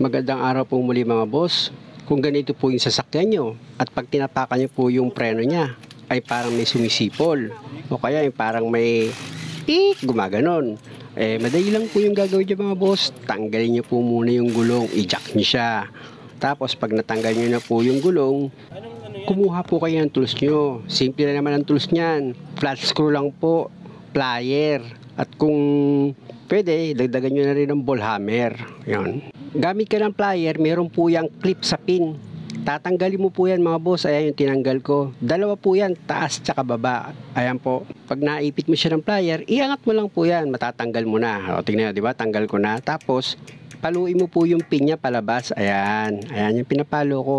Magandang araw po muli mga boss. Kung ganito po yung sasakyan nyo at pag tinapakan nyo po yung preno nya ay parang may sumisipol o kaya yung parang may gumaganon, madali lang po yung gagawin nyo mga boss. Tanggalin nyo po muna yung gulong, i-jack nyo siya. Tapos pag natanggal nyo na po yung gulong, kumuha po kayo ng tools nyo. Simple na naman ang tools nyan, flat screw lang po, plier, at kung pwede, dagdagan nyo na rin ng ball hammer. Yan. Gamit ka ng plier, meron po yung clip sa pin. Tatanggalin mo po yan mga boss. Ayan yung tinanggal ko. Dalawa po yan, taas tsaka baba. Ayan po. Pag naipit mo siya ng plier, iangat mo lang po yan. Matatanggal mo na. O, tingnan nyo, di ba? Tanggal ko na. Tapos, paluin mo po yung pin niya palabas. Ayan. Ayan yung pinapalo ko.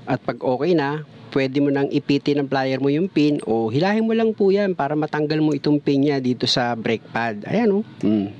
At pag okay na, pwede mo nang ipitin ng plier mo yung pin o hilahin mo lang po yan para matanggal mo itong pin niya dito sa brake pad. Ayan o.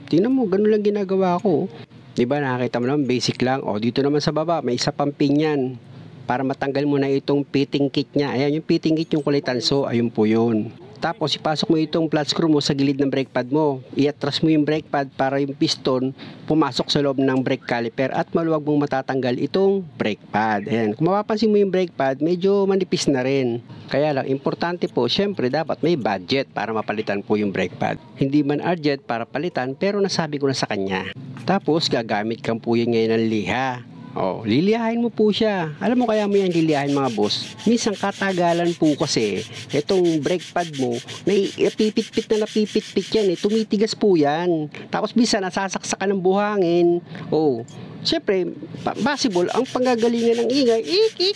Tingnan mo, ganun lang ginagawa ko. Diba, nakakita mo naman, basic lang. O, dito naman sa baba, may isa pang pin yan. Para matanggal mo na itong fitting kit niya. Ayan, yung fitting kit yung kulay tanso. Ayun po yun. Tapos, ipasok mo itong flat screw mo sa gilid ng brake pad mo. I-atras mo yung brake pad para yung piston pumasok sa loob ng brake caliper at maluwag mong matatanggal itong brake pad. Ayan, kung mapapansin mo yung brake pad, medyo manipis na rin. Kaya lang, importante po, syempre dapat may budget para mapalitan po yung brake pad. Hindi man urgent para palitan, pero nasabi ko na sa kanya. Tapos, gagamit kang po yan ngayon ng liha. O, lilihain mo po siya. Alam mo kaya mo yan lilihain mga boss? Minsan katagalan po kasi itong brake pad mo, napipit-pit yan eh. Tumitigas po yan. Tapos minsan nasasaksakan ng buhangin. O, siyempre, possible, ang panggagalingan ng ingay,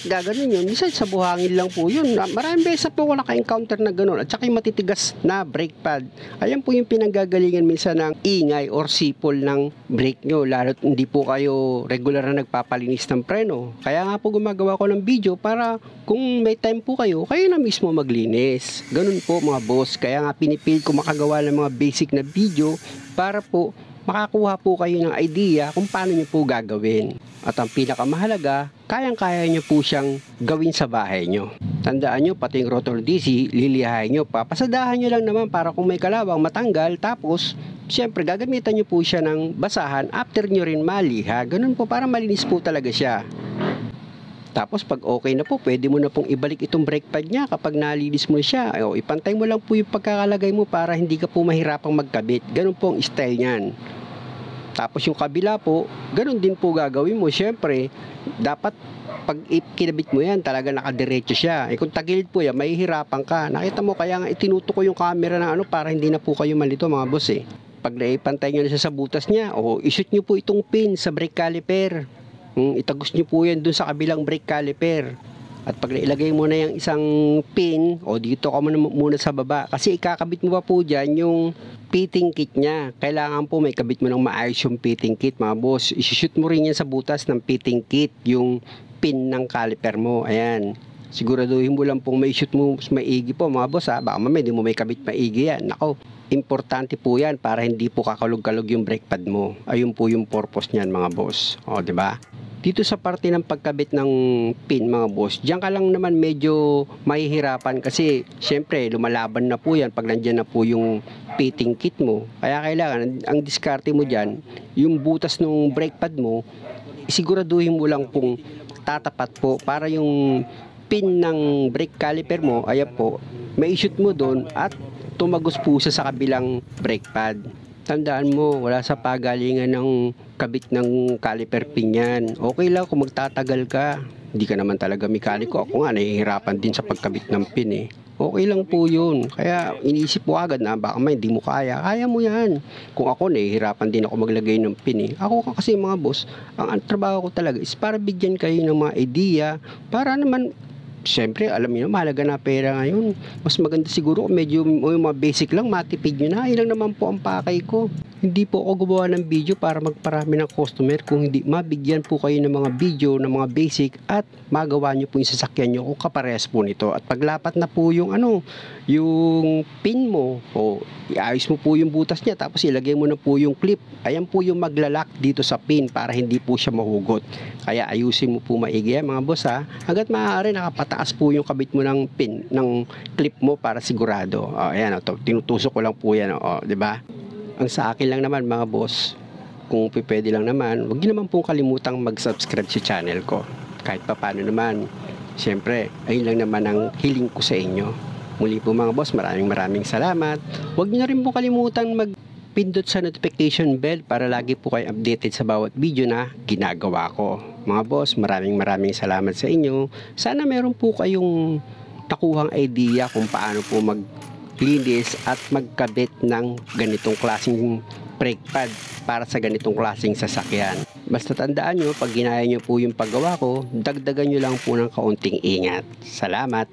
gaganon yun. Minsan sa buhangin lang po yun. Maraming beses po ako naka-encounter na ganon. At saka yung matitigas na brake pad. Ayan po yung pinanggagalingan minsan ng ingay or sipol ng brake nyo. Lalo't hindi po kayo regular na nagpapalinis ng preno. Kaya nga po gumagawa ko ng video para kung may time po kayo na mismo maglinis. Ganon po mga boss. Kaya nga pinipilit ko makagawa ng mga basic na video para po makakuha po kayo ng idea kung paano nyo po gagawin. At ang pinakamahalaga, kayang-kaya nyo po siyang gawin sa bahay nyo. Tandaan nyo, pati yung rotor DC, lilihain nyo pa. Pasadahan nyo lang naman para kung may kalawang matanggal. Tapos, syempre, gagamitan nyo po siya ng basahan after nyo rin maliha. Ganun po, para malinis po talaga siya. Tapos pag okay na po, pwede mo na pong ibalik itong brake pad niya kapag nalinis mo siya. O, ipantay mo lang po yung pagkakalagay mo para hindi ka po mahirapang magkabit. Ganun po ang style niyan. Tapos yung kabila po, ganun din po gagawin mo. Siyempre, dapat pag kinabit mo yan, talaga nakadiretso siya. Kung tagilid po yan, mahihirapan ka. Nakita mo, kaya nga itinuto ko yung camera ng para hindi na po kayo malito mga boss eh. Pag naipantay nyo na siya sa butas niya, ishoot nyo po itong pin sa brake caliper. Itagos nyo po yan dun sa kabilang brake caliper. At pag nailagay mo na yung isang pin, dito ka muna sa baba. Kasi ikakabit mo pa po dyan yung fitting kit niya. Kailangan po may kabit mo ng maayos yung fitting kit mga boss. Isushoot mo rin yan sa butas ng fitting kit, yung pin ng caliper mo. Ayan. Siguraduhin mo lang pong may shoot mo maigi po mga boss ha. Baka mamaya hindi mo may kabit maigi yan. Nako, importante po yan para hindi po kakalog-kalog yung brake pad mo. Ayun po yung purpose niyan mga boss. O, diba? Dito sa parte ng pagkabit ng pin mga boss, diyan ka lang naman medyo mahihirapan kasi syempre lumalaban na po yan pag nandyan na po yung fitting kit mo. Kaya kailangan, ang diskarte mo dyan, yung butas ng brake pad mo, siguraduhin mo lang pong tatapat po para yung pin ng brake caliper mo, ayan po, may shoot mo doon at tumagos po siya sa kabilang brake pad. Tandaan mo, wala sa pagalingan ng kabit ng caliper pin yan. Okay lang kung magtatagal ka. Hindi ka naman talaga mekaniko. Ako nga, nahihirapan din sa pagkabit ng pin eh. Okay lang po yun. Kaya iniisip mo agad na baka may hindi mo kaya. Kaya mo yan. Kung ako, nahihirapan din ako maglagay ng pin eh. Ako kasi mga boss, ang trabaho ko talaga is para bigyan kayo ng mga idea. Para naman, siyempre, alam niyo, mahalaga na pera ngayon. Mas maganda siguro kung medyo yung mga basic lang, matipid nyo na. Ilang naman po ang pakay ko. Hindi po ako gumawa ng video para magparami ng customer. Kung hindi, mabigyan po kayo ng mga video, ng mga basic at magawa nyo po yung sasakyan nyo kung kaparehas po nito. At paglapat na po yung yung pin mo, iayos mo po yung butas niya, tapos ilagay mo na po yung clip. Ayan po yung maglalak dito sa pin para hindi po siya mahugot. Kaya ayusin mo po maigi mga boss ha. Hanggat maaari nakapataas po yung kabit mo ng pin, ng clip mo para sigurado. Ayan, tinutusok ko lang po yan, di ba? Ang sa akin lang naman mga boss, kung pwede lang naman, huwag niyo naman pong kalimutang mag-subscribe sa channel ko. Kahit pa paano naman, siyempre, ayun lang naman ang hiling ko sa inyo. Muli po mga boss, maraming salamat. Huwag niyo na rin po kalimutan magpindot sa notification bell para lagi po kayo updated sa bawat video na ginagawa ko. Mga boss, maraming salamat sa inyo. Sana meron po kayong nakuhang idea kung paano po maglinis at magkabit ng ganitong klaseng brake pad para sa ganitong klaseng sasakyan. Basta tandaan nyo, pag ginaya nyo po yung paggawa ko, dagdagan nyo lang po ng kaunting ingat. Salamat!